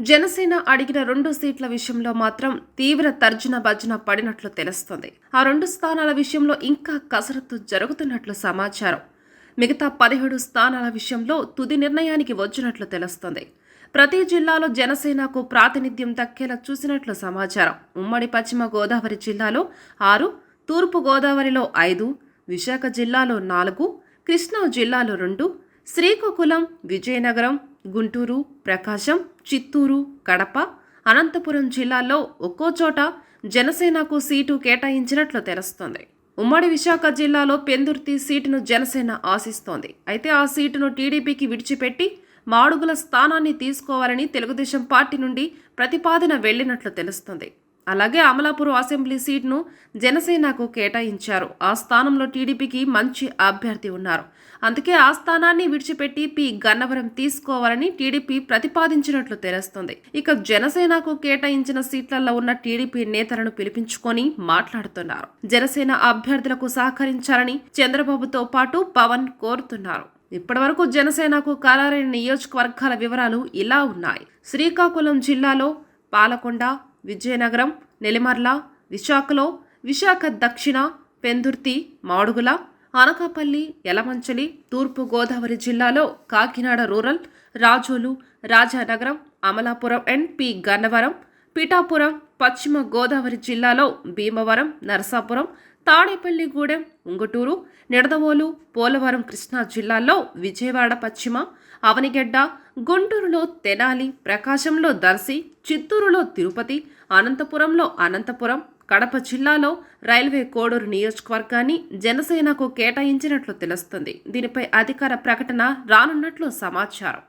జనసేన అడిగిన 2 సీట్ల విషయంలో మాత్రం తీవ్ర తర్జన భర్జన పడినట్లు తెలుస్తుంది. ఆ 2 స్థానాల విషయంలో ఇంకా కసరత్తు జరుగుతున్నట్లు సమాచారం. మిగతా 17 స్థానాల విషయంలో తుది నిర్ణయానికి వచ్చినట్లు తెలుస్తుంది. ప్రతి జిల్లాలో జనసేనకు ప్రాతినిధ్యం దక్కేలా చూసినట్లు సమాచారం. ఉమ్మడి పశ్చిమ గోదావరి జిల్లాలో 6, తూర్పు గోదావరిలో 5, విశాఖ జిల్లాలో 4, కృష్ణా జిల్లాలో 2, శ్రీకాకుళం, విజయనగరం, గుంటూరు, ప్రకాశం, చిత్తూరు, కడప, అనంతపురం జిల్లాల్లో ఒక్కో చోట జనసేనకు సీటు కేటాయించినట్లు తెలుస్తోంది. ఉమ్మడి విశాఖ జిల్లాలో పెందుర్తి సీటును జనసేన ఆశిస్తోంది. అయితే ఆ సీటును టీడీపీకి విడిచిపెట్టి మాడుగుల స్థానాన్ని తీసుకోవాలని తెలుగుదేశం పార్టీ నుండి ప్రతిపాదన వెళ్లినట్లు తెలుస్తుంది. అలాగే అమలాపురం అసెంబ్లీ సీట్ను జనసేనకు కేటాయించారు. ఆ స్థానంలో టీడీపీకి మంచి అభ్యర్థి ఉన్నారు. అందుకే ఆ స్థానాన్ని విడిచిపెట్టి పి గన్నవరం తీసుకోవాలని టీడీపీ ప్రతిపాదించినట్లు తెలుస్తుంది. ఇక జనసేనకు కేటాయించిన సీట్లలో ఉన్న టీడీపీ నేతలను పిలిపించుకొని మాట్లాడుతున్నారు. జనసేన అభ్యర్థులకు సహకరించాలని చంద్రబాబుతో పాటు పవన్ కోరుతున్నారు. ఇప్పటివరకు జనసేనకు ఖరారైన నియోజకవర్గాల వివరాలు ఇలా ఉన్నాయి. శ్రీకాకుళం జిల్లాలో పాలకొండ, విజయనగరం, నెల్లిమర్ల, విశాఖలో విశాఖ దక్షిణ, పెందుర్తి, మాడుగుల, అనకాపల్లి, యలమంచిలి, తూర్పు గోదావరి జిల్లాలో Kakinada rural, Razole, Rajanagaram, Amalapuram and P Gannavaram, Pithapuram, పశ్చిమ గోదావరి జిల్లాలో భీమవరం, నరసాపురం, తాడేపల్లిగూడెం, ఉంగుటూరు, నిడదవోలు, పోలవరం, కృష్ణా జిల్లాల్లో విజయవాడ పశ్చిమ, అవనిగడ్డ, గుంటూరులో తెనాలి, ప్రకాశంలో దర్శి, చిత్తూరులో తిరుపతి, అనంతపురంలో అనంతపురం, కడప జిల్లాలో రైల్వే కోడూరు నియోజకవర్గాన్ని జనసేనకు కేటాయించినట్లు తెలుస్తుంది. దీనిపై అధికార ప్రకటన రానున్నట్లు సమాచారం.